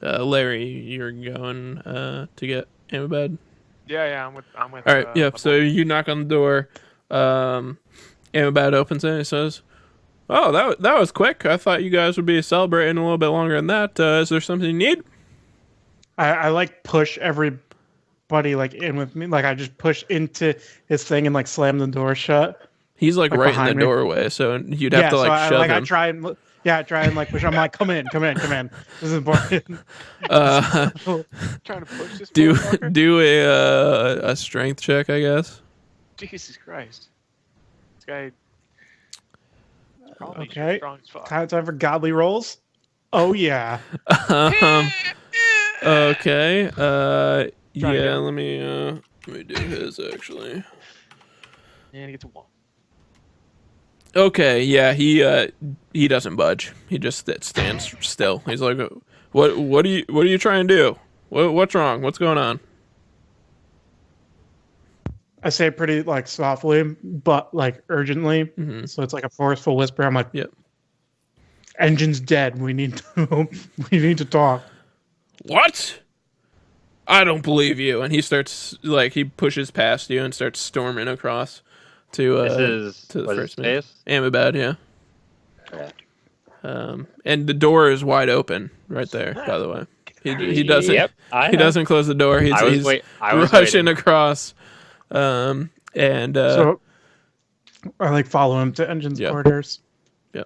Larry, you're going to get Amabad. Yeah, I'm with. All right, yeah. My So boy. you knock on the door. Amabad opens it and he says, "Oh, that was quick. I thought you guys would be celebrating a little bit longer than that. Is there something you need?" I like push everybody like in with me. Like I just push into his thing and like slam the door shut. He's like right in the Behind me. doorway, so you'd have Yeah, to so like shove I him. try and I try and like push. I'm like, come in, come in, come in. This is important. Uh, Trying to push this do motherfucker. do a strength check, I guess. Jesus Christ. This guy. Probably Okay. strong as fuck. Time for godly rolls. Oh yeah. Um, okay. Try Yeah. again. Let me do his actually. And he gets a 1. Okay. Yeah. He doesn't budge. He just stands still. He's like, what are you trying to do? What's wrong? What's going on? I say it pretty like softly, but like urgently. Mhm. So it's like a forceful whisper. I'm like, Yep. engine's dead. We need to we need to talk. What? I don't believe you. And he starts like he pushes past you and starts storming across to This is to the what first is man. space? Amabad, yeah. Yeah. And the door is wide open right there. By the way, he doesn't Yep, I he know. doesn't close the door. I was rushing waiting. across. And So I like follow him to engine's Yeah. quarters. he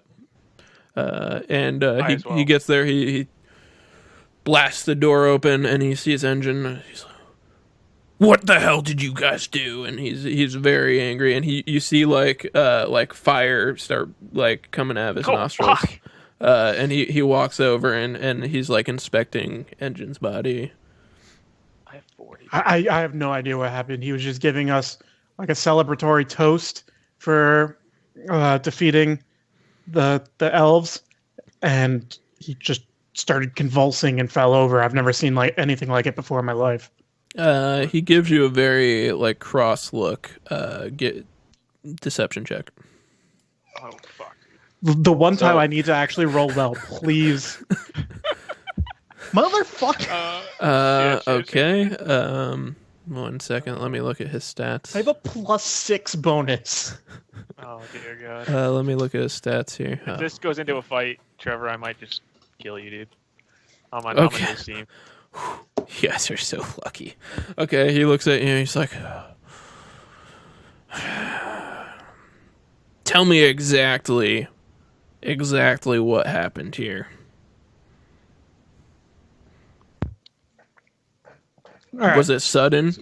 as well. he gets there. He blasts the door open and he sees Engine. He's like, "What the hell did you guys do?" And he's very angry. And you see like fire start like coming out of his Oh, nostrils. fuck. And he walks over and he's like inspecting Engine's body. I have 40. I have no idea what happened. He was just giving us like a celebratory toast for defeating the elves, and he just started convulsing and fell over. I've never seen like anything like it before in my life. He gives you a very like cross look. Get deception check. Oh, fuck. The one time So- I need to actually roll well, please. Motherfucker! Shit. Okay. 1 second. Let me look at his stats. I have a +6 bonus. Oh, dear God. Let me look at his stats here. If this goes into a fight, Trevor, I might just kill you, dude. I'm on Okay. this team. You guys are so lucky. Okay, he looks at you and he's like, "Tell me exactly what happened here." All right. Was it sudden?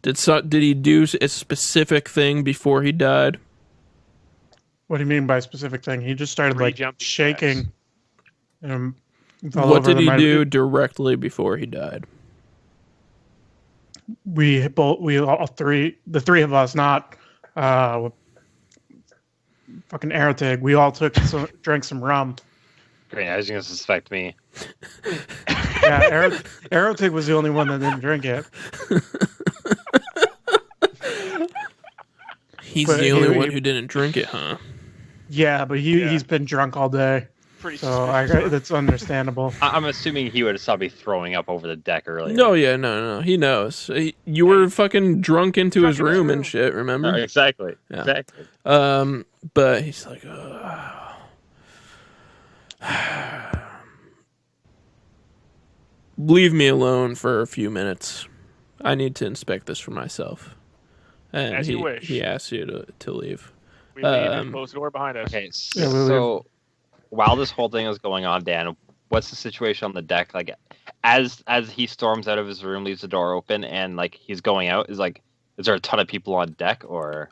Did he do a specific thing before he died? What do you mean by specific thing? He just started Three like jumping shaking. Fell What over did the he mic. do directly before he died? We all three, the three of us, not fucking Aratig. We all drank some rum. Great, I was gonna suspect me. Yeah, Aratig was the only one that didn't drink it. He's But the only he- one who didn't drink it, huh? Yeah, but he's been drunk all day, Pretty so suspicious. that's understandable. I'm assuming he would have saw me throwing up over the deck earlier. No, yeah, no. He knows. You were fucking drunk into his room and shit, remember? Exactly. Yeah. Exactly. But he's like, leave me alone for a few minutes. I need to inspect this for myself. And As you wish. he asks you to leave. We leave and Um, close the door behind us. Okay, Yeah, so while this whole thing is going on, Dan, what's the situation on the deck? Like, as he storms out of his room, leaves the door open, and like he's going out, is there a ton of people on deck, or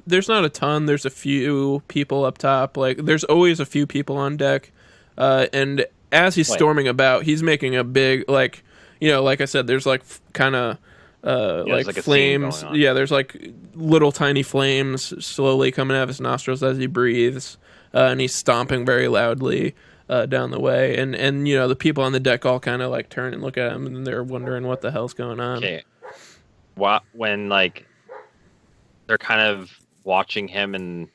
There's not a ton. There's a few people up top. Like, there's always a few people on deck. And as he's Wait. storming about, he's making a big, like, like I said, there's like kind of there's, like like, a scene flames. going on. Yeah, there's like little tiny flames slowly coming out of his nostrils as he breathes, and he's stomping very loudly down the way. And the people on the deck all kind of like turn and look at him, and they're wondering what the hell's going on. okay, when like they're kind of watching him and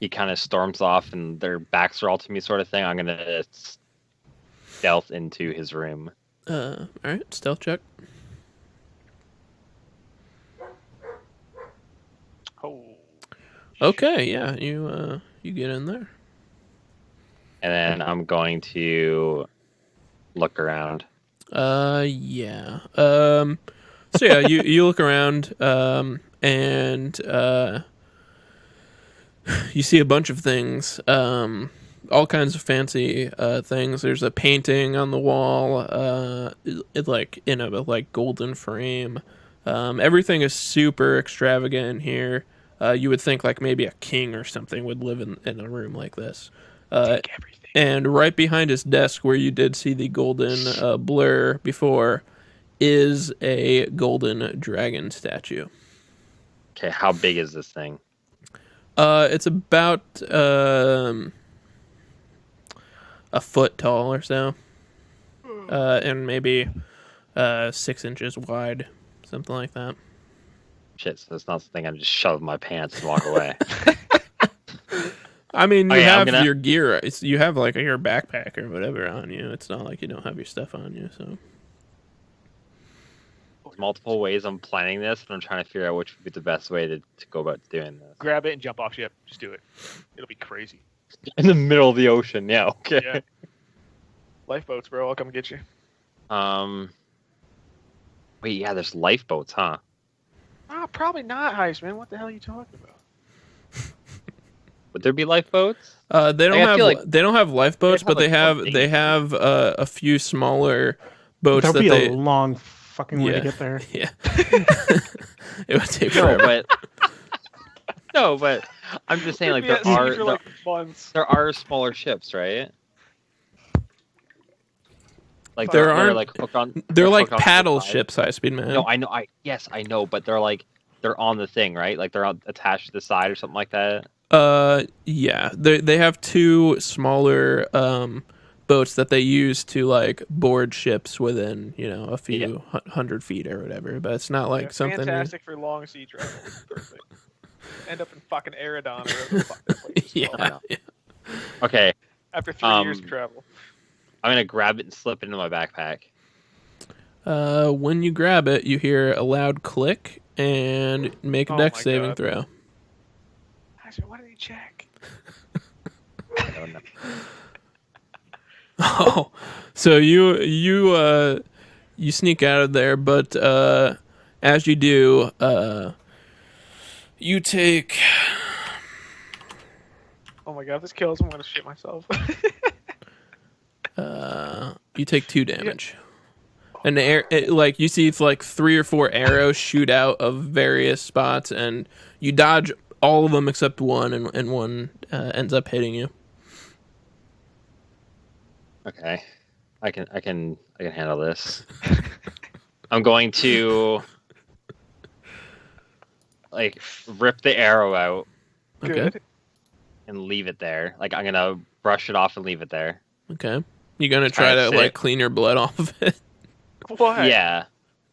he kind of storms off and their backs are all to me, sort of thing, I'm gonna stealth into his room. All right, stealth check. Oh. Okay, yeah, you get in there. And then I'm going to look around. Yeah. So yeah, you look around, and you see a bunch of things, all kinds of fancy things. There's a painting on the wall, like in a like golden frame. Everything is super extravagant in here. You would think like maybe a king or something would live in a room like this. Take everything. And right behind his desk, where you did see the golden blur before, is a golden dragon statue. Okay, how big is this thing? It's about a foot tall or so, and maybe 6 inches wide, something like that. Shit, so it's not something I just shove in my pants and walk away. I mean, you Okay, have I'm gonna- your gear. You have like your backpack or whatever on you. It's not like you don't have your stuff on you. So There's multiple ways I'm planning this, and I'm trying to figure out which would be the best way to go about doing this. Grab it and jump off ship. Just do it. It'll be crazy. In the middle of the ocean, yeah, okay. Yeah. Lifeboats, bro. I'll come get you. Wait, yeah, there's lifeboats, huh? Probably not, HighSpeedMan. What the hell are you talking about? Would there be lifeboats? they don't Like, I have feel like they don't have lifeboats, they'd have, but they like, have one they thing. have a few smaller boats There'll that be they a long fucking way Yeah. to get there. yeah. It would take No, forever. but I'm just saying, like, Could be at sea for, like, months. there are smaller ships, right? Like There they're aren't- like hook on. They're like hook onto the paddle side. ships, HighSpeedMan. No, I know. I know, but they're like they're on the thing, right? Like they're attached to the side or something like that. Yeah. They have two smaller boats that they use to like board ships within a few 100 feet or whatever. But it's not like something. Fantastic for long sea travel. Perfect. End up in fucking Aridon or whatever the fuck that place is Yeah. called. yeah. Okay, After 3 years of travel. I'm gonna grab it and slip it into my backpack. When you grab it, you hear a loud click and make a Oh dex my saving God. throw. HighSpeedMan, why did you check? I don't know. Oh, so you sneak out of there, but as you do, you take Oh my god, if this kills him, I'm gonna shit myself. 2 damage. And like you see, it's like 3 or 4 arrows shoot out of various spots, and you dodge all of them except one, and one ends up hitting you. Okay, I can handle this. I'm going to like rip the arrow out Okay. Good. and leave it there. Like I'm gonna brush it off and leave it there. Okay. You gonna try Alright, to sit. like clean your blood off of it? Why? Yeah,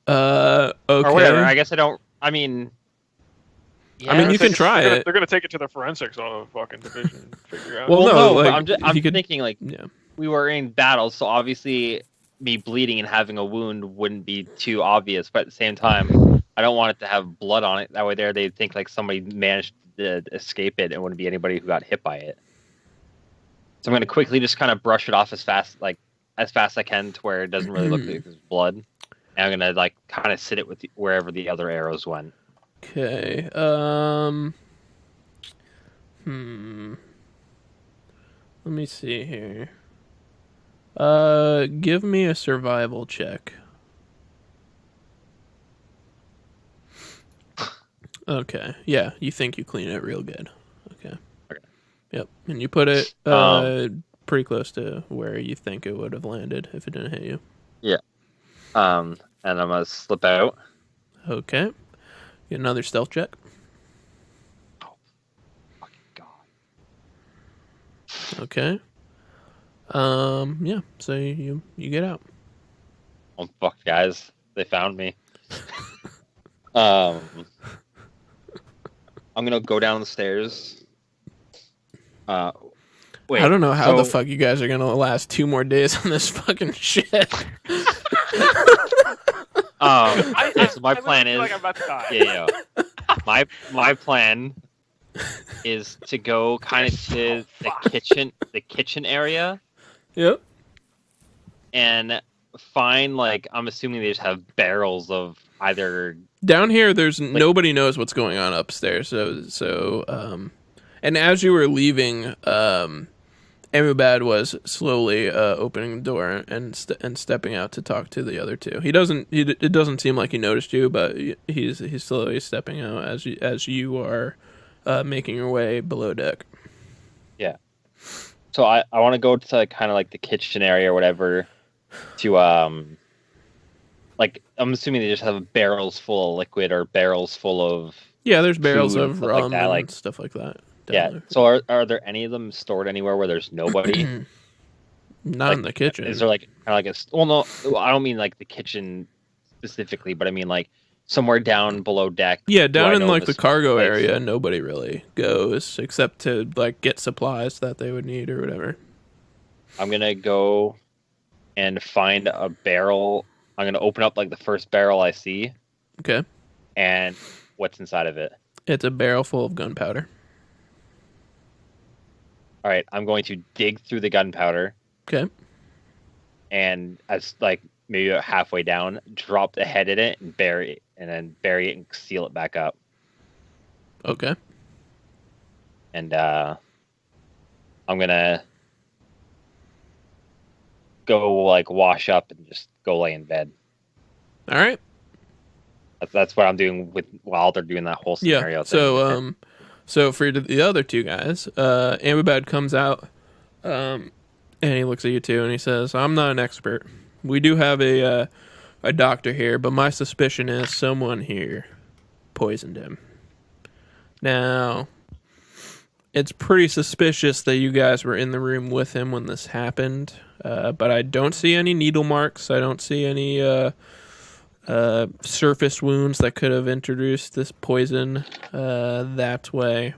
Okay. or whatever. I guess I don't. I mean, I mean, you can try they're it. They're gonna take it to the forensics fucking division and figure out. Well, no, no, like, but I'm you could- thinking like Yeah. we were in battle, so obviously me bleeding and having a wound wouldn't be too obvious. But at the same time, I don't want it to have blood on it. That way, they'd think like somebody managed to escape it, and it wouldn't be anybody who got hit by it. So I'm gonna quickly just kind of brush it off as fast as I can to where it doesn't really look like there's blood. And I'm gonna like kind of sit it with wherever the other arrows went. Okay. Let me see here. Give me a survival check. Okay. Yeah, you think you clean it real good. Okay. Okay. Yep. And you put it pretty close to where you think it would have landed if it didn't hit you. And I'm gonna slip out. Okay. Get another stealth check. Fucking God. Okay. Yeah. So you get out. Oh fuck, guys! They found me. I'm gonna go down the stairs. Wait, I don't know how the so- fuck you guys are gonna last 2 more days on this fucking shit. So my plan literally feel is, like I'm about to die. yeah. My plan is to go kind of to the kitchen area, Yep. and find like I'm assuming they just have barrels of either. Down here, there's nobody knows what's going on upstairs. And as you were leaving, Amubad was slowly opening the door and stepping out to talk to the other two. It doesn't seem like he noticed you, but he's slowly stepping out as you are making your way below deck. Yeah. So I want to go to kind of like the kitchen area or whatever to like I'm assuming they just have barrels full of liquid or barrels full of There's barrels food of and stuff rum like that, and like stuff like that. yeah. There. So are there any of them stored anywhere where there's nobody? Not like, in the kitchen. Is there like kind of like a well no I don't mean like the kitchen specifically, but I mean like somewhere down below deck. Yeah, do I down in know like this the cargo place? area, nobody really goes except to like get supplies that they would need or whatever. I'm gonna go and find a barrel. I'm gonna open up like the first barrel I see. Okay. And what's inside of it? It's a barrel full of gunpowder. All right, I'm going to dig through the gunpowder. Okay. And as like maybe about halfway down, drop the head in it and bury it, and then bury it and seal it back up. Okay. And I'm gonna go like wash up and just go lay in bed. All right. That's what I'm doing while they're doing that whole scenario. Yeah. thing. So for the other two guys, Amabad comes out, and he looks at you two and he says, "I'm not an expert. We do have a doctor here, but my suspicion is someone here poisoned him. Now, it's pretty suspicious that you guys were in the room with him when this happened, but I don't see any needle marks. I don't see any surface wounds that could have introduced this poison that way.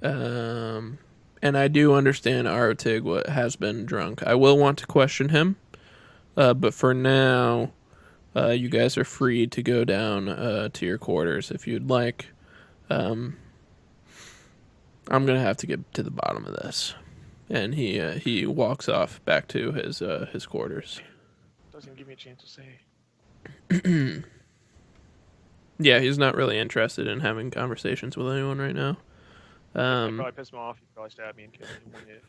And I do understand Aratig has been drunk. I will want to question him, but for now, you guys are free to go down to your quarters if you'd like. I'm gonna have to get to the bottom of this." And he walks off back to his quarters. Doesn't give me a chance to say. Yeah, he's not really interested in having conversations with anyone right now. I'd probably piss him off. He'd probably stab me and kill me in 1 hit.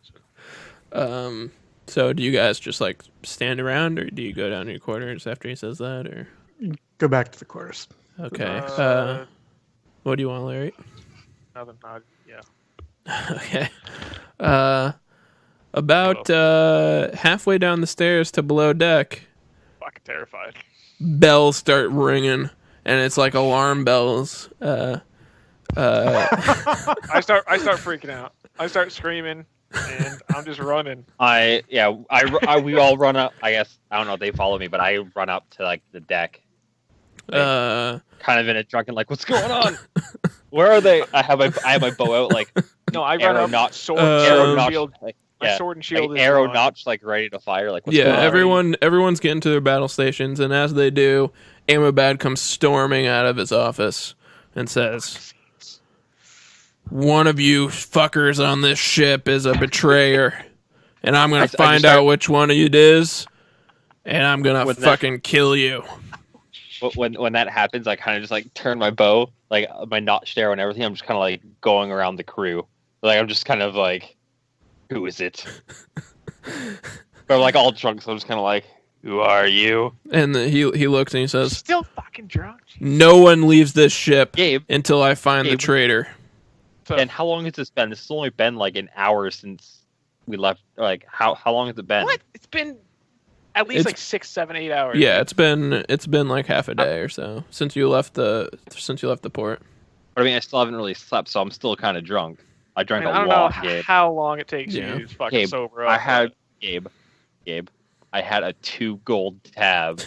So. So do you guys just like stand around, or do you go down to your quarters after he says that, or? Go back to the quarters. Okay. What do you want, Larry? Nothing. Yeah. Okay. About halfway down the stairs to below deck, Fucking terrified. bells start ringing, and it's like alarm bells. I start freaking out. I start screaming, and I'm just running. We all run up. I guess I don't know. They follow me, but I run up to like the deck, kind of in a drunken like, "What's going on? Where are they?" I have my bow out, like No, I run up. notch, Sword, arrow sword, notch, shield. like, My sword and shield like, is arrow on. notch, like ready to fire. Like, what's going on? everyone's getting to their battle stations, and as they do, Amabad comes storming out of his office and says, "One of you fuckers on this ship is a betrayer, and I'm gonna find out which one of you it is, and I'm gonna fucking kill you." When that happens, I kind of just like turn my bow, like my notched arrow and everything. I'm just kind of like going around the crew, like I'm just kind of like, "Who is it?" But I'm like all drunk, so I'm just kind of like, "Who are you?" And he looks and he says, Still fucking drunk. "No one leaves this ship Gabe, until I find the Gabe. traitor." So, and how long has this been? This has only been like an hour since we left. Like how long has it been? what? It's been at least like 6, 7, 8 hours. Yeah, it's been like half a day or so since you left the port. But I mean, I still haven't really slept, so I'm still kind of drunk. I I, drank mean, a I don't lot, know Gabe. how long it takes Yeah. you to fucking Gabe, sober up. I had Gabe. I had a 2 gold tab.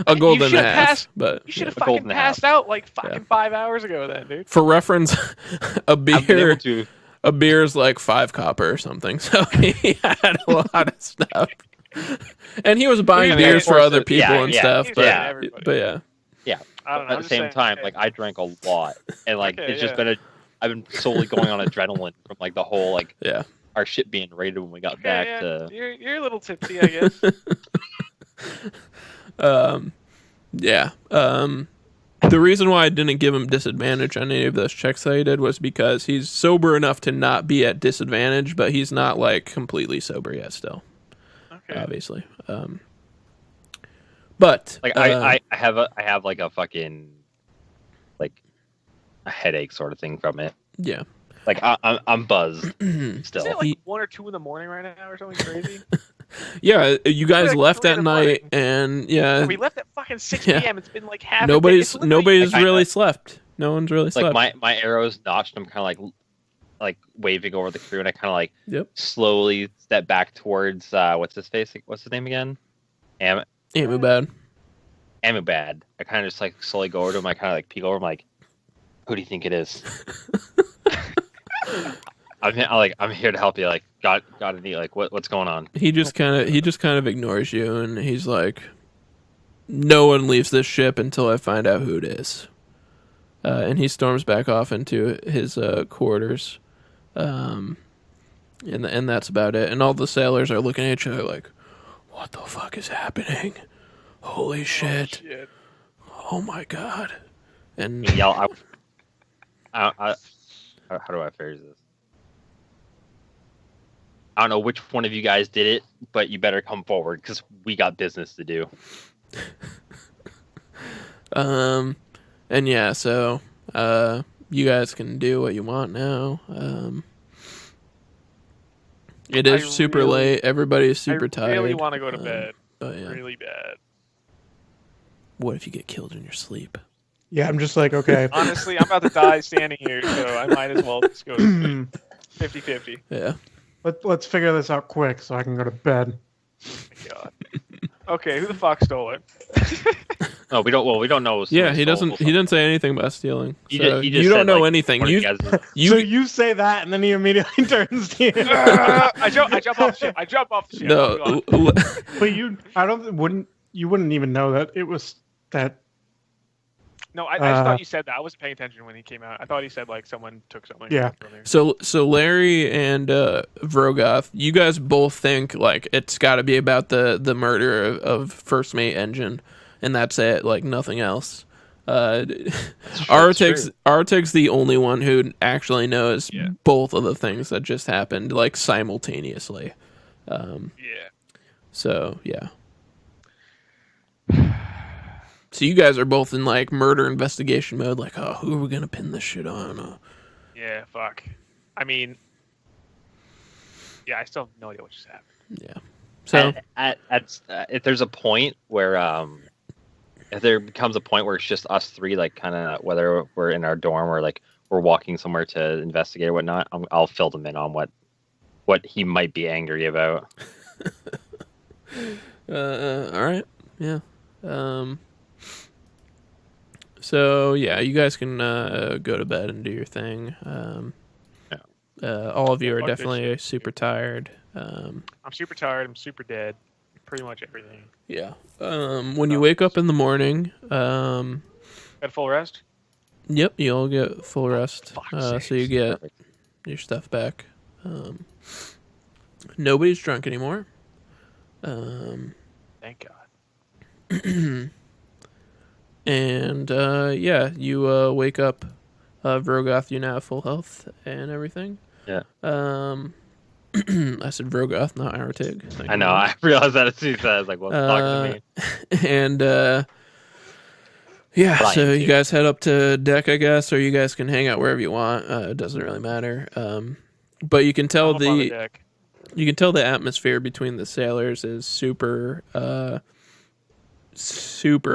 A gold and a should've half, passed- but You should have a gold fucking and a half. passed out like fucking Yeah. 5 hours ago, then, dude. for reference, a I've been beer able to. a beer is like 5 copper or something. So he had a lot of stuff. And he was buying I mean, beers of for course other it- people yeah, and yeah, stuff. he's But, getting everybody. but yeah. I don't know. At I'm the just same saying, time, hey, like I drank a lot, and like Okay, it's just yeah. I've been solely going on adrenaline from like the whole like Yeah. our shit being raided when we got okay, back yeah, to. you're a little tipsy, I guess. Yeah. The reason why I didn't give him disadvantage on any of those checks that he did was because he's sober enough to not be at disadvantage, but he's not like completely sober yet still, Okay. obviously. But Like I have like a fucking like a headache sort of thing from it. yeah. Like I'm buzzed Is still. it like He- 1 or 2 in the morning right now or something crazy? Yeah, you guys like left 3 at in the night, morning. and yeah, We left at fucking 6 Yeah. p.m. It's been like half. nobody's A day. It's literally- I kinda- really slept. No one's really Like slept. my arrows notched. I'm kind of like waving over the crew, and I kind of like Yep. slowly step back towards what's his face? What's his name again? Ain't me bad. Amubad. I kind of just like slowly go over to him. I kind of like peek over. I'm like, who do you think it is? I'm here to help you. Like, got any like what's going on? He just kind of ignores you, and he's like, "No one leaves this ship until I find out who it is." And he storms back off into his quarters, and that's about it. And all the sailors are looking at each other like, "What the fuck is happening? Holy shit! Shit. Oh my god!" And I yell. How do I phrase this? I don't know which one of you guys did it, but you better come forward because we got business to do. and yeah, so you guys can do what you want now. It is I super really- late. Everybody's super I tired. really want to go to bed. But yeah, Really bad. what if you get killed in your sleep? Yeah, I'm just like, okay. Honestly, I'm about to die standing here, so I might as well just go 50-50. Yeah. Let's figure this out quick so I can go to bed. God. Okay, who the fuck stole it? No, we don't. Well, we don't know. Yeah, he doesn't. He didn't say anything about stealing. He So just you don't said, know like, anything. one of You guys- So you say that, and then he immediately turns to you. I jump off the ship. I jump off the ship. no. I'm gone. But you wouldn't even know that it was that. No, I just thought you said that. I wasn't paying attention when he came out. I thought he said like someone took something. Yeah. from there. So Larry and Vrogoth, you guys both think like it's got to be about the murder of First Mate Engine, and that's it. Like nothing else. Artig's the only one who actually knows both of the things that just happened like simultaneously. Yeah. So yeah. So you guys are both in like murder investigation mode, like, oh, who are we gonna pin this shit on? Yeah. Fuck. I mean. Yeah, I still have no idea what just happened. Yeah. So if there's a point where if there becomes a point where it's just us three, like kind of whether we're in our dorm or like we're walking somewhere to investigate or whatnot, I'll fill them in on what he might be angry about. all right. Yeah. So yeah, you guys can go to bed and do your thing. All of you are Fuck this definitely shit. super tired. I'm super tired. I'm super dead. Pretty much everything. Yeah. When you wake up in the morning, Got full rest? yep, you'll get full rest. Fuck's So you get your stuff back. Nobody's drunk anymore. Thank God. And yeah, you wake up. Vrogoth, you now have full health and everything. Yeah. I said Vrogoth, not Aratig. I know. I realized that as soon as I was like, "Well, talking to me." And yeah, Flying so you too. guys head up to deck, I guess, or you guys can hang out wherever you want. It doesn't really matter. But you can tell I'm up on the deck. you can tell the atmosphere between the sailors is super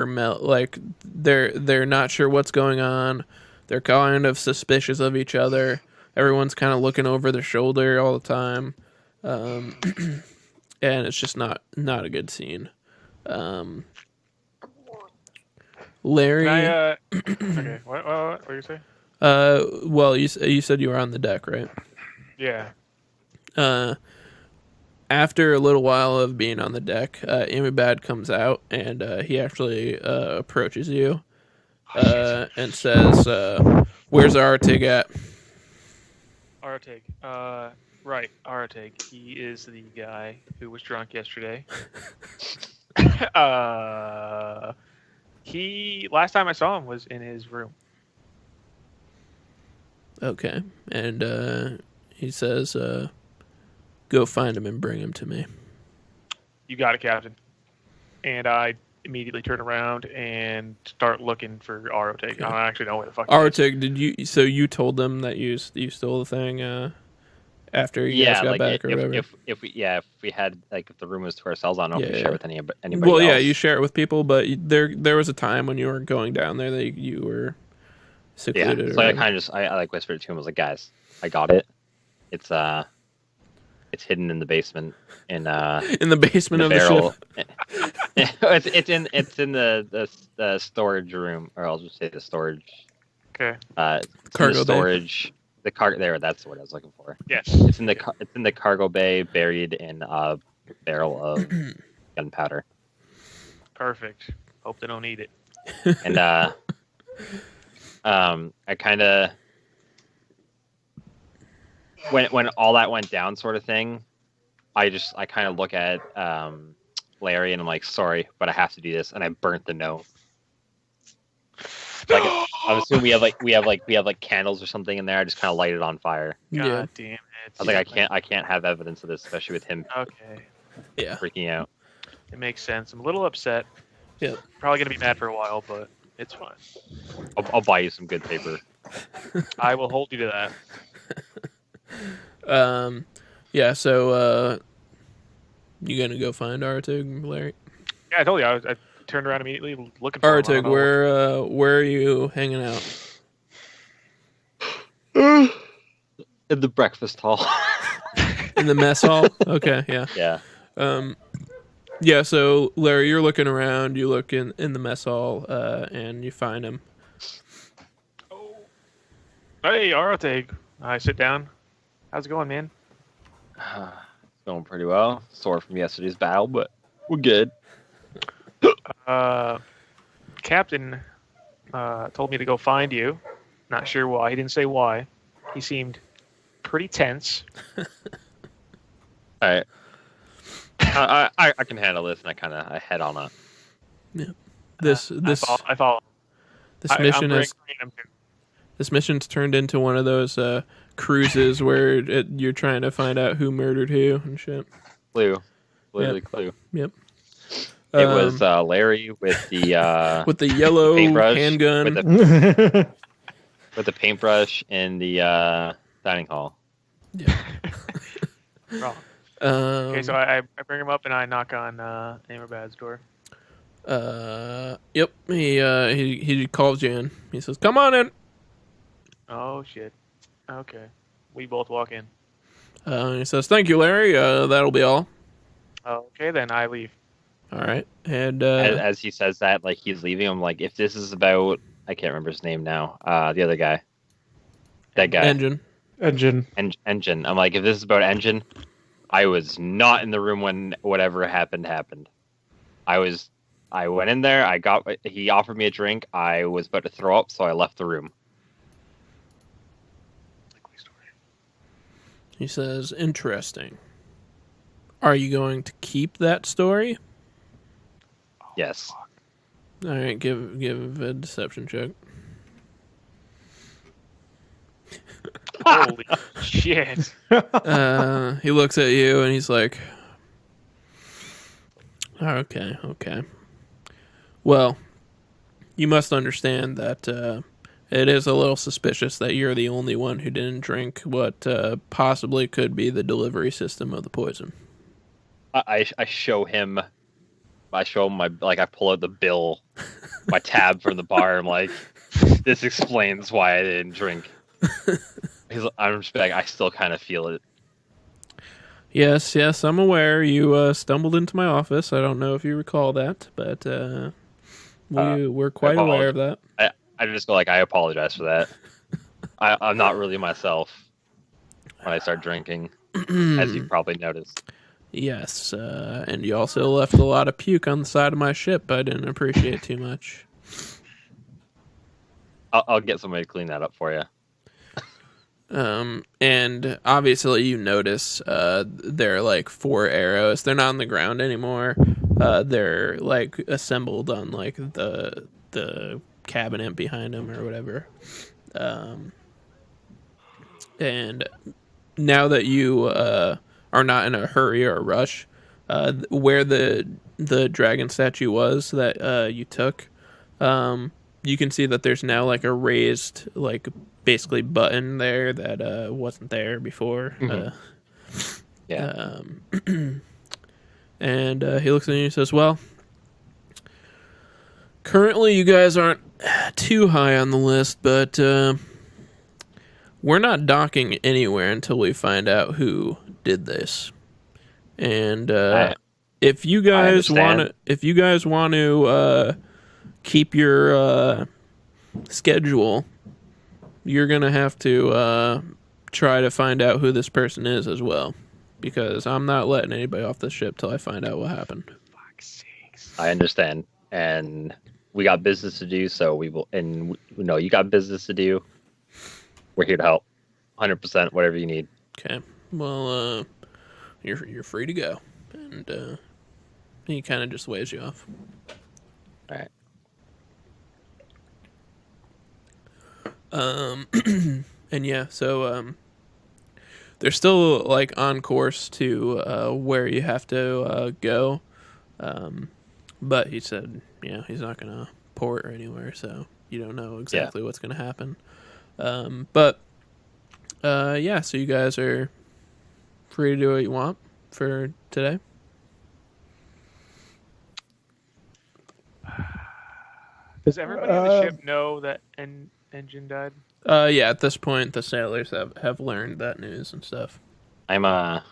melt. Like they're not sure what's going on. They're kind of suspicious of each other. Everyone's kind of looking over their shoulder all the time, and it's just not a good scene. Larry, Can I, okay, what were you saying? well, you said you were on the deck, right? Yeah. After a little while of being on the deck, Amibad comes out and he actually approaches you and says, "Where's Artig at?" Artig. Right, Artig. He is the guy who was drunk yesterday. Last time I saw him was in his room. Okay, and he says, "Go find him and bring him to me." You got it, Captain. And I immediately turn around and start looking for Artig. Okay. I don't actually know where the fuck he is. Artig, did you? So you told them that you stole the thing after you guys got like back or whatever? if we had like if the room was to ourselves, I don't know if we Yeah. share it with anybody Well, else. yeah, you share it with people, but there was a time when you weren't going down there that you were Yeah, secluded. so I kind of just I like whispered to him. I was like, guys, I got it. It's hidden in the basement in in the basement of the barrel. ship. it's in the storage room, or I'll just say the storage. Okay. It's Cargo in the bay. storage. The cargo there. That's the word I was looking for. Yes. It's in the cargo bay, buried in a barrel of gunpowder. Perfect. Hope they don't eat it. And I kind of when all that went down, sort of thing. I kind of look at Larry and I'm like, sorry, but I have to do this, and I burnt the note. Like I'm assuming we have candles or something in there. I just kind of light it on fire. Yeah, God damn it. I was like, I can't have evidence of this, especially with him Okay. yeah. freaking out. It makes sense. I'm a little upset. Yeah. Probably gonna be mad for a while, but it's fine. I'll buy you some good paper. I will hold you to that. Yeah. So, you gonna go find Artig, Larry? Yeah, I told you. I turned around immediately looking for him. I don't Artig, know. where are you hanging out? In the breakfast hall. In the mess hall. Okay. Yeah. Yeah. Yeah. So, Larry, you're looking around. You look in the mess hall, and you find him. Hey, Artig. I sit down. How's it going, man? It's going pretty well. Sore from yesterday's battle, but we're good. Captain told me to go find you. Not sure why. He didn't say why. He seemed pretty tense. All right. I can handle this, and I head on up. Yeah. This I follow. mission I'm has bringing him to- this mission's turned into one of those cruises where you're trying to find out who murdered who and shit. Clue. Literally Clue. Yep. It was Larry with the with the yellow paintbrush, handgun. with the paintbrush in the dining hall. Yeah. Wrong. Um, Okay, so I bring him up and I knock on Amerbad's door. Yep. He calls you in. He says, "Come on in." Oh shit. Okay. We both walk in. He says, "Thank you, Larry. That'll be all." Okay, then I leave. All right. And As he says that, like he's leaving, I'm like, if this is about, I can't remember his name now. The other guy, that guy, Engine. Engine. I'm like, if this is about Engine, I was not in the room when whatever happened. I went in there. He offered me a drink. I was about to throw up, so I left the room. He says, "Interesting. Are you going to keep that story?" Yes. All right. Give a deception check. Holy shit. He looks at you and he's like, okay. Well, you must understand that it is a little suspicious that you're the only one who didn't drink what possibly could be the delivery system of the poison. I show him my I pull out the bill, my tab from the bar. I'm like, this explains why I didn't drink. I'm just like, I still kind of feel it. Yes, I'm aware you stumbled into my office. I don't know if you recall that, but we're quite aware of that. I just go like, I apologize for that. I'm not really myself. when I start drinking, as you probably noticed. Yes, and you also left a lot of puke on the side of my ship. I didn't appreciate too much. I'll get somebody to clean that up for you. And obviously you notice there are like 4 arrows. They're not on the ground anymore. They're like assembled on like the cabinet behind him or whatever. And now that you are not in a hurry or a rush, where the dragon statue was that you took, you can see that there's now like a raised, like basically button there that wasn't there before. Yeah. And he looks at you and says, well, currently you guys aren't too high on the list, but we're not docking anywhere until we find out who did this. And if you guys want to keep your schedule, you're gonna have to try to find out who this person is as well, because I'm not letting anybody off the ship till I find out what happened. Fuck's sakes. I understand, and we got business to do, so we will. And we know you got business to do. We're here to help, 100%. Whatever you need. Okay. Well, you're free to go, and he kind of just waves you off. All right. And yeah, so they're still like on course to where you have to go, but he said, he's not gonna port or anywhere, so you don't know exactly what's gonna happen. But so you guys are free to do what you want for today. Does everybody on the ship know that engine died? At this point, the sailors have learned that news and stuff. I'm gonna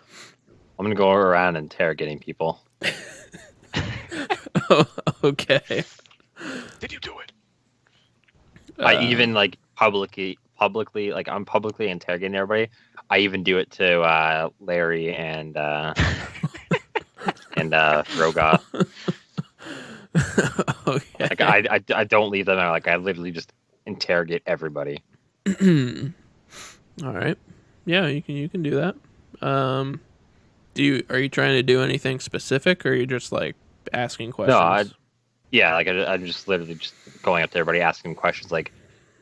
go around interrogating people. Oh, okay. Did you do it? I even like publicly like I'm publicly interrogating everybody. I even do it to Larry and Roga. Okay. Like I don't leave them out. Like I literally just interrogate everybody. All right. Yeah, you can do that. Are you trying to do anything specific, or are you just like asking questions? No, I'm just literally just going up to everybody asking questions like,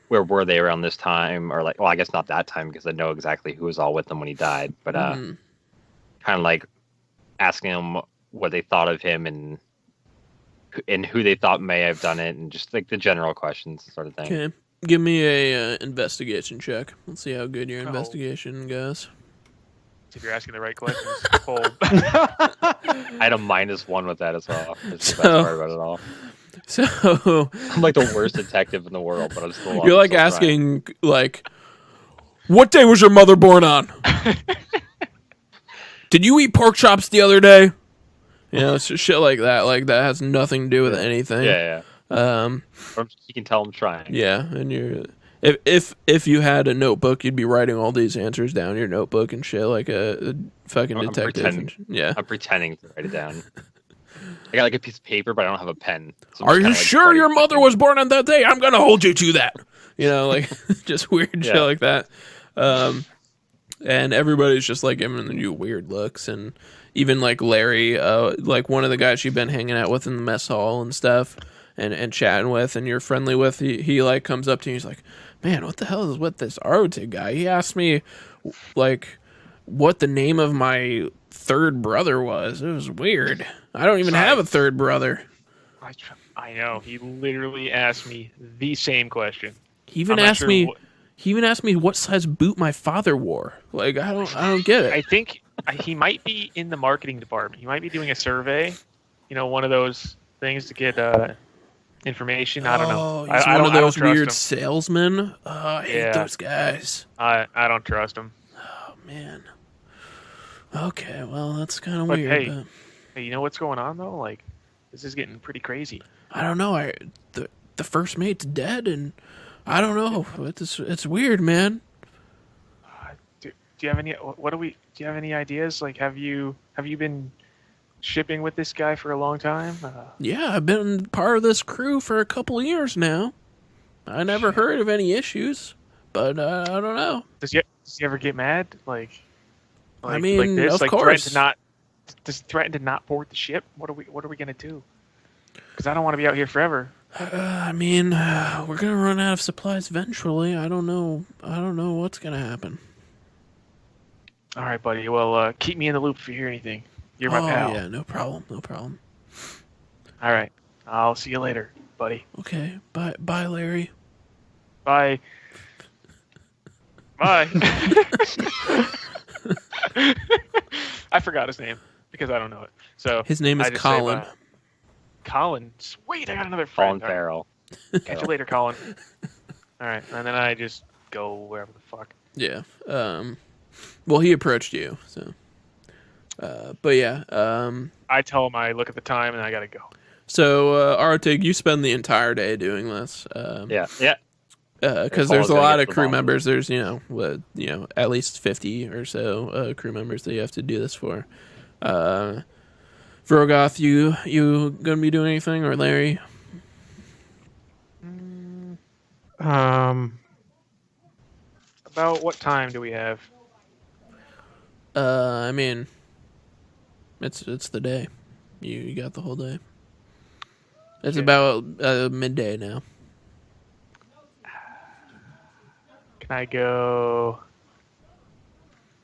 where were they around this time, or like, well, I guess not that time because I know exactly who was all with them when he died, but kind of like asking them what they thought of him and who they thought may have done it, and just like the general questions sort of thing. Okay. Give me a investigation check. Let's see how good your investigation goes. If you're asking the right questions, hold. I had a -1 with that as well. It's the best part about it all. So I'm like the worst detective in the world, but I'm still. You're like asking, like, what day was your mother born on? Did you eat pork chops the other day? It's just shit like that. Like that has nothing to do with anything. Yeah. You can tell I'm trying. Yeah, and you're if you had a notebook, you'd be writing all these answers down in your notebook and shit like a fucking detective. I'm pretending to write it down. I got like a piece of paper, but I don't have a pen. So are you sure your mother was born on that day? I'm gonna hold you to that. Like just weird shit like that. And everybody's just like giving you weird looks, and even like Larry, like one of the guys you've been hanging out with in the mess hall and stuff, and chatting with, and you're friendly with, he like comes up to you, he's like, man, what the hell is with this Arctic guy? He asked me like what the name of my third brother was. It was weird. I don't even have a third brother. I know. He literally asked me the same question. He even asked me what size boot my father wore. Like I don't get it. I think he might be in the marketing department. He might be doing a survey. One of those things to get information. I don't know. He's I one of those weird him. salesmen. I hate those guys. I don't trust him. Oh man. Okay, well that's kind of weird. Hey, you know what's going on though? Like, this is getting pretty crazy. I don't know. The first mate's dead, and I don't know. It's weird, man. Do you have any? What do we? Do you have any ideas? Like, have you been shipping with this guy for a long time? Yeah, I've been part of this crew for a couple of years now. I never Shit. heard of any issues, but I don't know. Does he ever get mad? Like I mean, this? of Like course. threaten to not board the ship? What are we gonna do? Because I don't want to be out here forever. I mean, we're gonna run out of supplies eventually. I don't know. What's gonna happen. All right, buddy. Well, keep me in the loop if you hear anything. You're my pal. Yeah, no problem. All right. I'll see you later, buddy. Okay, bye, Larry. Bye. Bye. I forgot his name because I don't know it. So His name is I just say Colin. bye. Colin. Sweet, I got another friend. Colin Farrell. Catch you later, Colin. All right, and then I just go wherever the fuck. Yeah. Well, he approached you, so. But yeah. I tell him I look at the time and I gotta go. So, Artig, you spend the entire day doing this. Yeah. Because there's a lot of crew members. There's at least 50 or so crew members that you have to do this for. Vrogoth, you gonna be doing anything, or Larry? About what time do we have? I mean, it's the day. You got the whole day. It's Okay. about midday now. Can I go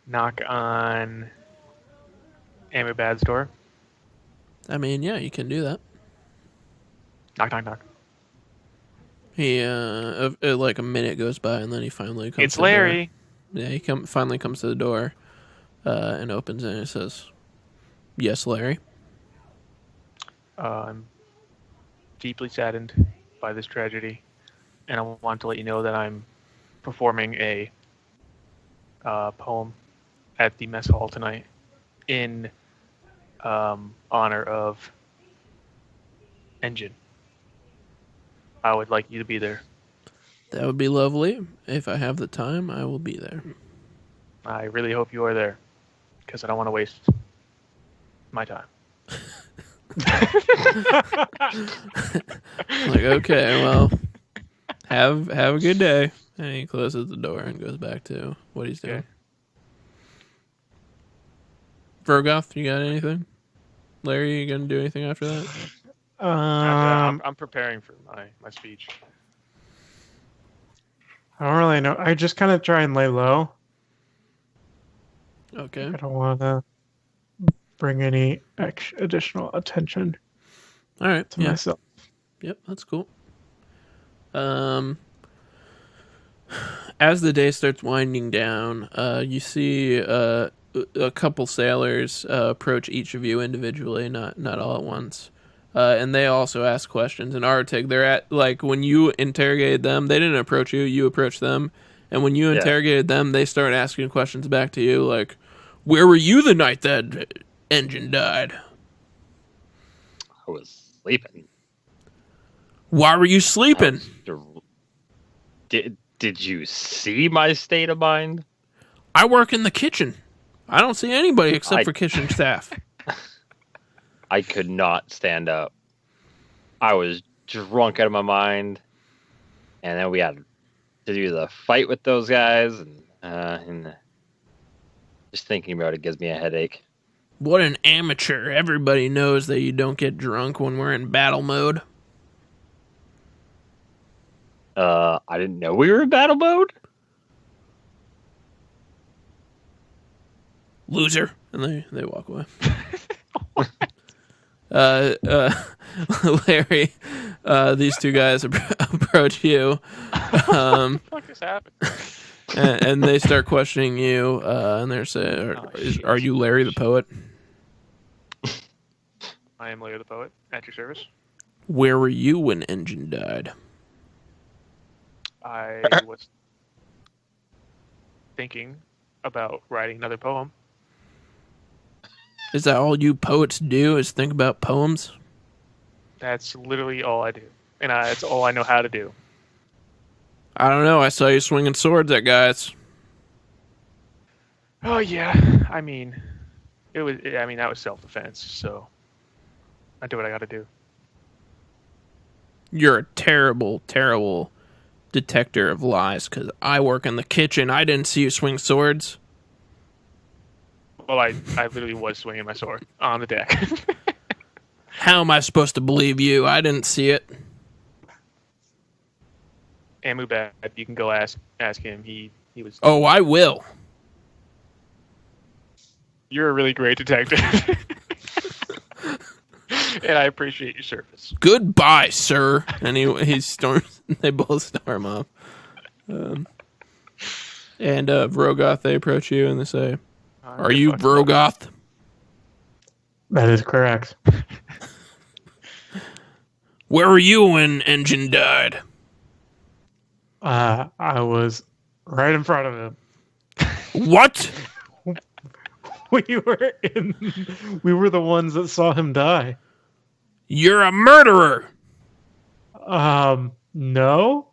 knock on Amabad's door? I mean, yeah, you can do that. Knock, knock, knock. He like a minute goes by, and then he finally comes. It's to the door. Larry. Yeah, he finally comes to the door, and opens it, and it says, "Yes, Larry." I'm deeply saddened by this tragedy, and I want to let you know that I'm performing a poem at the mess hall tonight in honor of Engine. I would like you to be there. That would be lovely. If I have the time, I will be there. I really hope you are there, because I don't want to waste my time. Like, okay, well, have a good day. And he closes the door and goes back to what he's doing. Okay. Vrogoth, you got anything? Larry, you gonna do anything after that? I'm preparing for my speech. I don't really know. I just kind of try and lay low. Okay. I don't want to bring any additional attention All right. to Yeah. myself. Yep, that's cool. As the day starts winding down, you see a couple sailors approach each of you individually, not all at once. And they also ask questions. And Artig, they're at, like, when you interrogated them, they didn't approach you, you approached them. And when you interrogated them, they start asking questions back to you, like, where were you the night that Engine died? I was sleeping. Why were you sleeping? Did you see my state of mind? I work in the kitchen. I don't see anybody except for kitchen staff. I could not stand up. I was drunk out of my mind, and then we had to do the fight with those guys, and just thinking about it gives me a headache. What an amateur. Everybody knows that you don't get drunk when we're in battle mode. I didn't know we were in battle mode. Loser. And they walk away. Larry, these two guys approach you, What the fuck just happened? and they start questioning you, and they're saying, are you Larry the poet? I am Larry the Poet, at your service. Where were you when Engine died? I was thinking about writing another poem. Is that all you poets do, is think about poems? That's literally all I do. And that's all I know how to do. I don't know. I saw you swinging swords at guys. Oh yeah, I mean, it was. I mean, that was self-defense. So I do what I got to do. You're a terrible, terrible detector of lies, because I work in the kitchen. I didn't see you swing swords. Well, I literally was swinging my sword on the deck. How am I supposed to believe you? I didn't see it. Amubad, you can go ask him. He was. Oh, I will. You're a really great detective, and I appreciate your service. Goodbye, sir. And he storms. They both storm off. And Vrogoth, they approach you and they say, "Are you Vrogoth?" That is correct. Where were you when Engine died? I was right in front of him. What? We were the ones that saw him die. You're a murderer. No.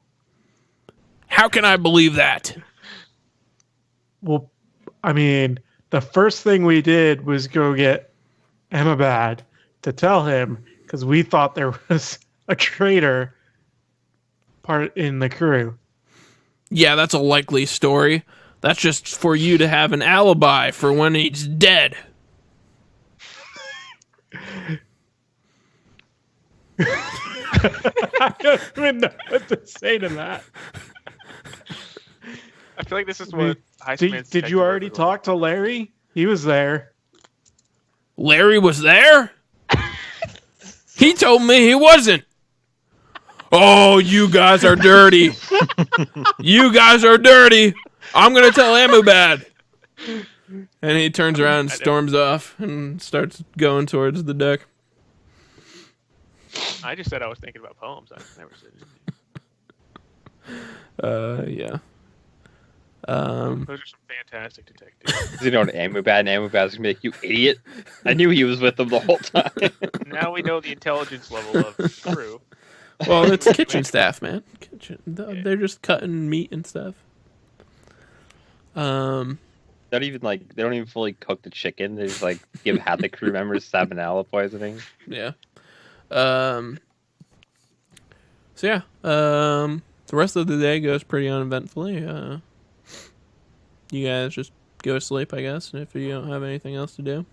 How can I believe that? Well, I mean, the first thing we did was go get Amabad to tell him because we thought there was a traitor part in the crew. Yeah, that's a likely story. That's just for you to have an alibi for when he's dead. I don't even know what to say to that. I feel like this is what. Did you already talk to Larry? He was there. Larry was there? He told me he wasn't. Oh, you guys are dirty. You guys are dirty. I'm going to tell Amubad. And he turns around and storms off and starts going towards the deck. I just said I was thinking about poems. I never said anything. Yeah. Those are some fantastic detectives. You know what Amubad and Amubad's gonna make you idiot. I knew he was with them the whole time. Now we know the intelligence level of the crew. Well, it's kitchen staff, man. They're just cutting meat and stuff. They don't even fully cook the chicken. They just like give half the crew members salmonella poisoning. Yeah. So yeah. The rest of the day goes pretty uneventfully. You guys just go to sleep, I guess, if you don't have anything else to do.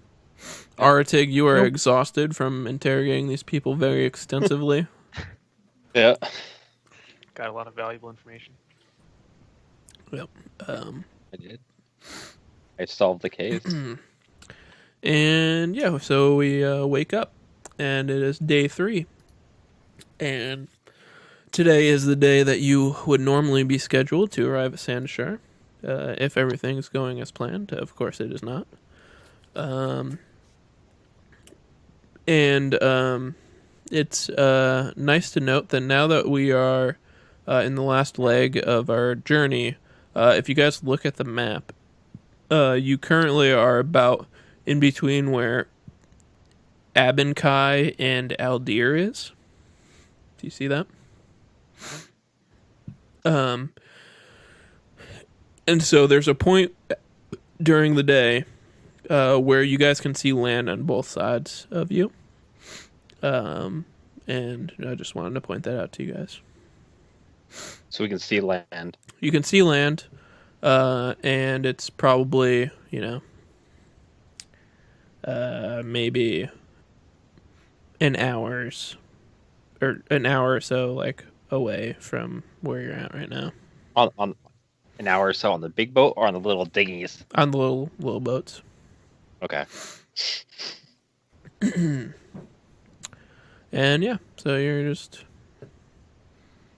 Aratig, you are exhausted from interrogating these people very extensively. Yeah. Got a lot of valuable information. Yep. I did. I solved the case. And yeah, so we wake up, and it is day 3. And today is the day that you would normally be scheduled to arrive at Sandashire. If everything's going as planned. Of course it is not. It's nice to note that now that we are in the last leg of our journey, if you guys look at the map, you currently are about in between where Abinkai and Aldir is. Do you see that? And so there's a point during the day where you guys can see land on both sides of you. And I just wanted to point that out to you guys. So we can see land. You can see land, and it's probably, maybe an hour or so, like, away from where you're at right now. On an hour or so on the big boat or on the little dinghies? On the little boats. Okay. And yeah, so you're just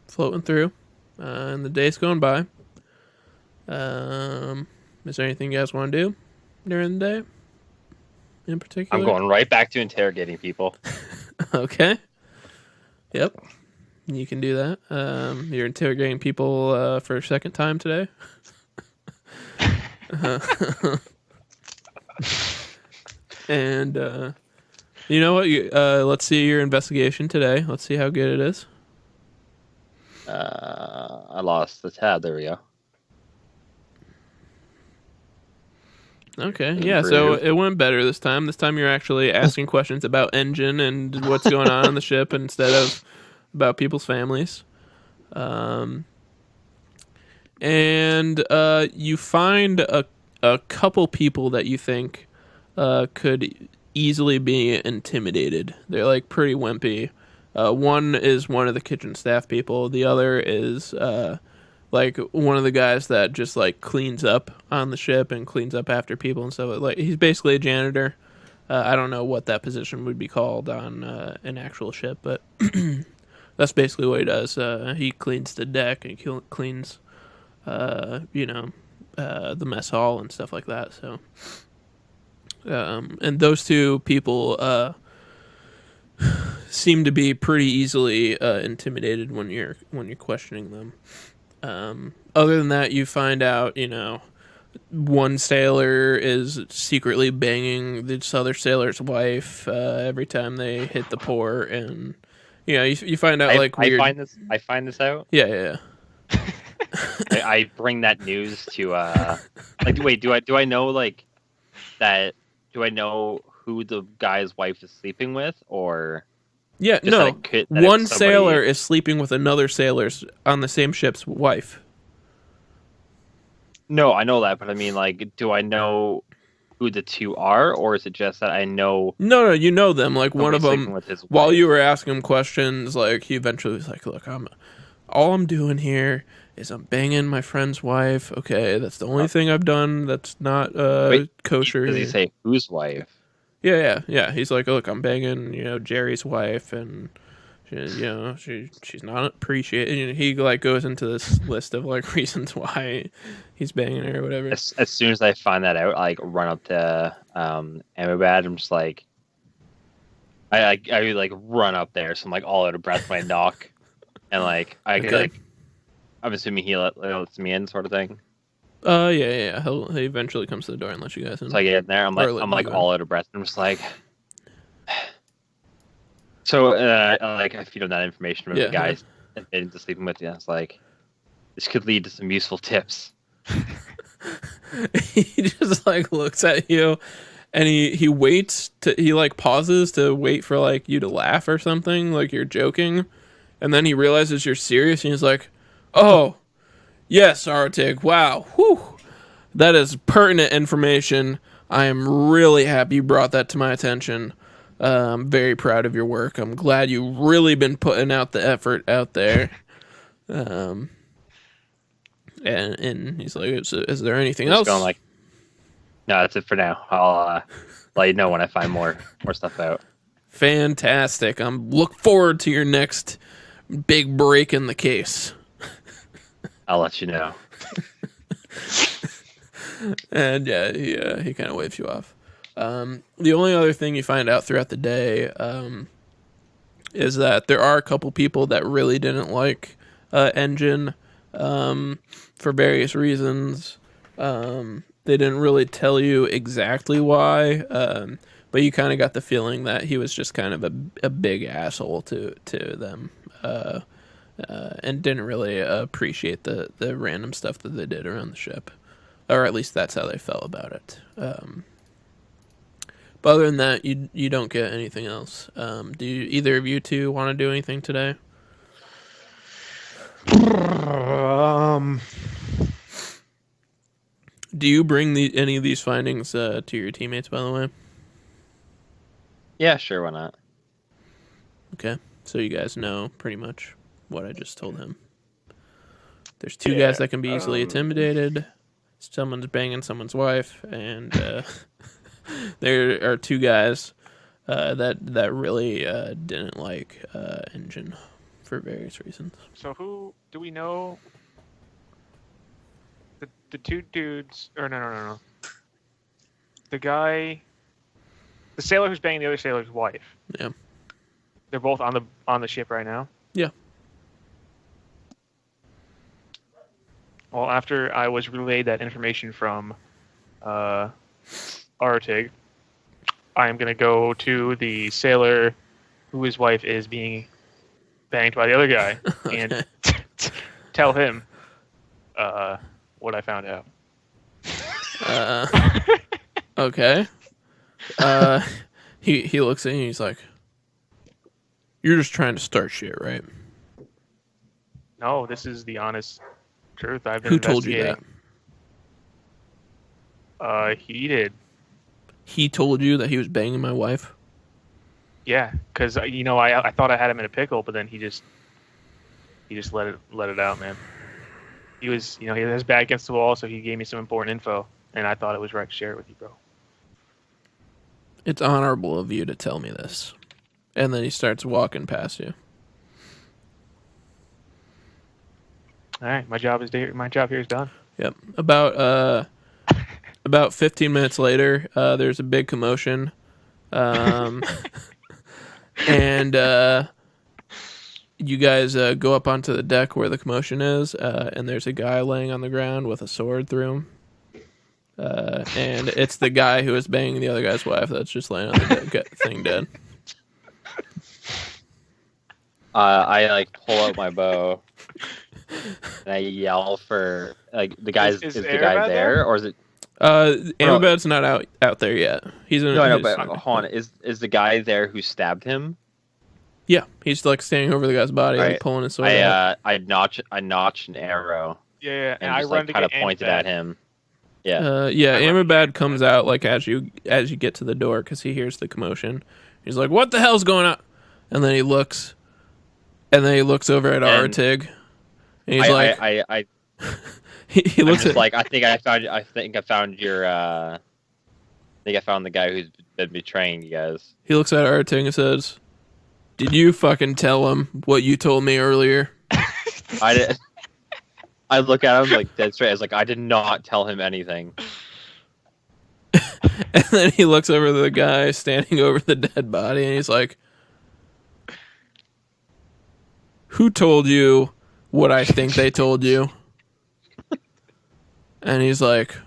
floating through, and the day's going by. Is there anything you guys want to do during the day in particular? I'm going right back to interrogating people. Okay. Yep. You can do that. You're interrogating people for a second time today. And you know what? Let's see your investigation today. Let's see how good it is. I lost the tab. There we go. Okay, yeah, so it went better this time. This time you're actually asking questions about engine and what's going on the ship instead of about people's families. And you find a couple people that you think could easily be intimidated. They're like pretty wimpy. One is one of the kitchen staff people. The other is like one of the guys that just like cleans up on the ship and cleans up after people and stuff. Like he's basically a janitor. I don't know what that position would be called on an actual ship, but that's basically what he does. He cleans the deck and he cleans, the mess hall and stuff like that. So, and those two people seem to be pretty easily intimidated when you're questioning them. Other than that, you find out, one sailor is secretly banging this other sailor's wife every time they hit the port, and you find out weird. I find this out. Yeah. I bring that news to wait, do I know that? Do I know who the guy's wife is sleeping with, or? Yeah, no. One sailor is sleeping with another sailor's on the same ship's wife. No, I know that, but I mean, do I know who the two are, or is it just that I know? No, you know them. Like one of them, with his while wife. you were asking him questions, like he eventually was like, "Look, all I'm doing here is I'm banging my friend's wife. Okay, that's the only thing I've done that's not kosher." Does he say whose wife? Yeah. He's like, "Look, I'm banging, Jerry's wife, and she's not appreciated." And he goes into this list of reasons why he's banging her or whatever. As soon as I find that out, I run up to Amabad. I'm just like, I run up there, so I'm all out of breath when I knock, and I'm assuming he lets me in, sort of thing. Yeah. He eventually comes to the door and lets you guys in. So I get in there. I'm all out of breath. I'm just like, so I feed him that information about the guys into sleeping with you. It's like, this could lead to some useful tips. He just looks at you, and he waits he pauses to wait for you to laugh or something, like you're joking, and then he realizes you're serious, and he's like, "Oh, yes, Artig, wow, whew, that is pertinent information. I am really happy you brought that to my attention. I'm very proud of your work. I'm glad you've really been putting out the effort out there." And he's like, is there anything else? Going no, that's it for now. I'll let you know when I find more stuff out. Fantastic. I'm look forward to your next big break in the case. I'll let you know. And he kind of waves you off. The only other thing you find out throughout the day is that there are a couple people that really didn't like Engine for various reasons. They didn't really tell you exactly why, but you kind of got the feeling that he was just kind of a big asshole to them. And didn't really appreciate the random stuff that they did around the ship. Or at least that's how they felt about it. But other than that, you don't get anything else. Do either of you two want to do anything today? Do you bring any of these findings to your teammates, by the way? Yeah, sure, why not? Okay, so you guys know pretty much what I just told him. There's two guys that can be easily intimidated. Someone's banging someone's wife, and there are two guys that really didn't like Engine for various reasons. So who do we know? The two dudes, or no. The sailor who's banging the other sailor's wife. Yeah. They're both on the ship right now. Yeah. Well, after I was relayed that information from Artig, I am going to go to the sailor whose wife is being banged by the other guy and tell him what I found out. Okay. He looks at you and he's like, "You're just trying to start shit, right?" No, this is the honest truth. I've been Who told you that? investigating. He did. He told you that he was banging my wife? Yeah, because I thought I had him in a pickle, but then he just let it out, man. He was he had his back against the wall, so he gave me some important info, and I thought it was right to share it with you, bro. It's honorable of you to tell me this. And then he starts walking past you. All right, my job here is done. Yep. About 15 minutes later, there's a big commotion. And you guys go up onto the deck where the commotion is, and there's a guy laying on the ground with a sword through him. And it's the guy who is banging the other guy's wife that's just laying on the thing dead. I pull out my bow and I yell for the guy's is the guy there or is it? Amabad's not out there yet. He's in. No, I know, but hold on. Is the guy there who stabbed him? Yeah, he's standing over the guy's body, right. pulling his sword out. I notch an arrow. Yeah, and I just, run to kind of get pointed Amabad. at him. Yeah. Amabad comes out as you get to the door because he hears the commotion. He's like, "What the hell's going on?" And then he looks over at Artig, and he's he looks at I think I found your I think I found the guy who's been betraying you guys. He looks at Artig and says, "Did you fucking tell him what you told me earlier?" I did. I look at him dead straight. I was like, I did not tell him anything. And then he looks over to the guy standing over the dead body, and he's like, "Who told you what I think they told you?" And he's like,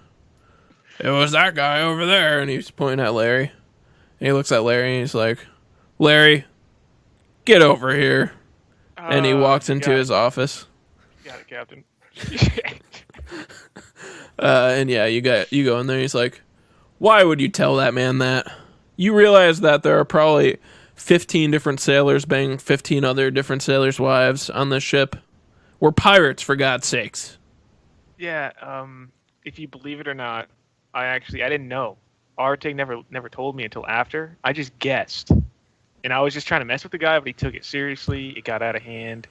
"It was that guy over there." And he's pointing at Larry. And he looks at Larry, and he's like, "Larry, get over here." And he walks into his office. You got it, Captain. And yeah, you go in there. And he's like, "Why would you tell that man that? You realize that there are probably 15 different sailors banging 15 other different sailors' wives on this ship? We're pirates, for God's sakes." Yeah. If you believe it or not, I didn't know. Artig never told me until after. I just guessed, and I was just trying to mess with the guy, but he took it seriously. It got out of hand.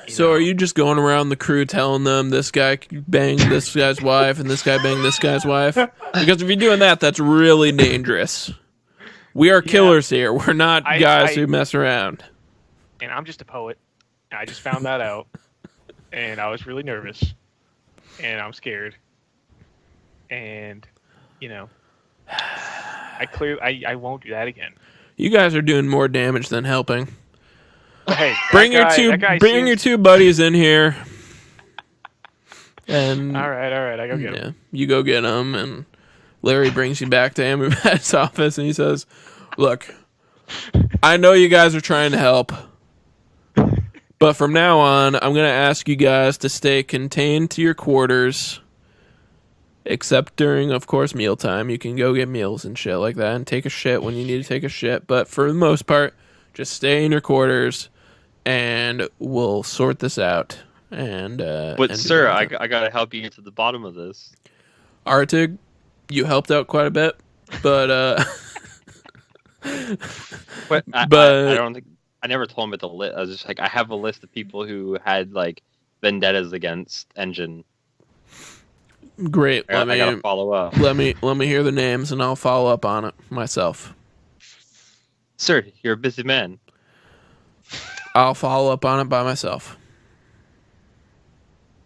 So are you just going around the crew telling them this guy banged this guy's wife and this guy banged this guy's wife? Because if you're doing that, that's really dangerous. We are killers here. We're not guys who mess around. And I'm just a poet. I just found that out. And I was really nervous. And I'm scared. And, I won't do that again. You guys are doing more damage than helping. Hey, bring your two buddies in here. And all right, I go get them. You go get them, and Larry brings you back to Amabad's office, and he says, "Look, I know you guys are trying to help, but from now on, I'm going to ask you guys to stay contained to your quarters, except during, of course, mealtime. You can go get meals and shit like that and take a shit when you need to take a shit, but for the most part, just stay in your quarters, and we'll sort this out." But sir, I gotta help you get to the bottom of this. Artig, you helped out quite a bit, but I don't think I never told him about the list. I was just I have a list of people who had vendettas against Engine. Great. I gotta follow up. Let me hear the names, and I'll follow up on it myself. Sir, you're a busy man. I'll follow up on it by myself.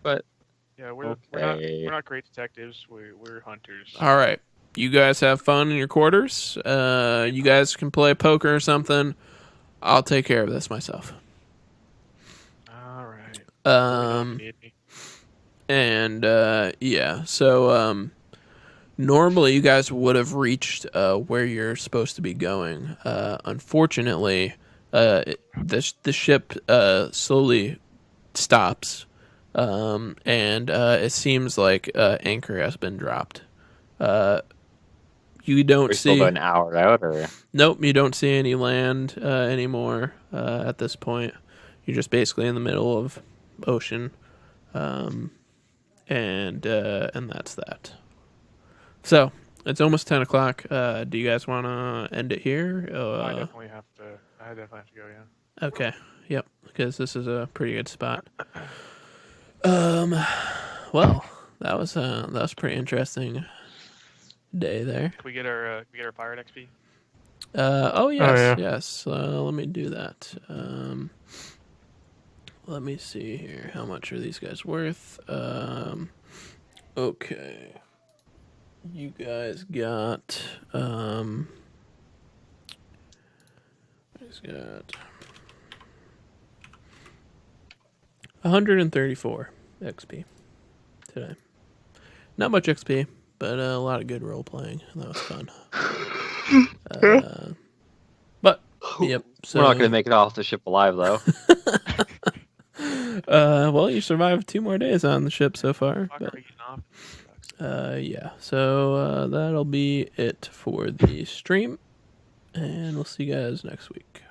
But yeah, we're not great detectives. We're hunters. All right, you guys have fun in your quarters. You guys can play poker or something. I'll take care of this myself. All right. So normally you guys would have reached where you're supposed to be going. Unfortunately, the ship slowly stops, and it seems like anchor has been dropped. You don't We're still see. about an hour out, or Nope, you don't see any land anymore at this point. You're just basically in the middle of ocean, and that's that. So it's almost 10 o'clock. Do you guys want to end it here? I definitely have to. I definitely have to go. Yeah. Okay. Yep. Because this is a pretty good spot. Well, that was a pretty interesting day there. Can we get our pirate XP? Oh yes, yeah. yes. Let me do that. Let me see here. How much are these guys worth? Okay. You guys got he's got 134 XP today. Not much XP, but a lot of good role playing. That was fun. But yep. So we're not going to make it off the ship alive, though. well, you survived 2 more days on the ship so far. Fuck, But, are we getting off? yeah. So that'll be it for the stream, and we'll see you guys next week.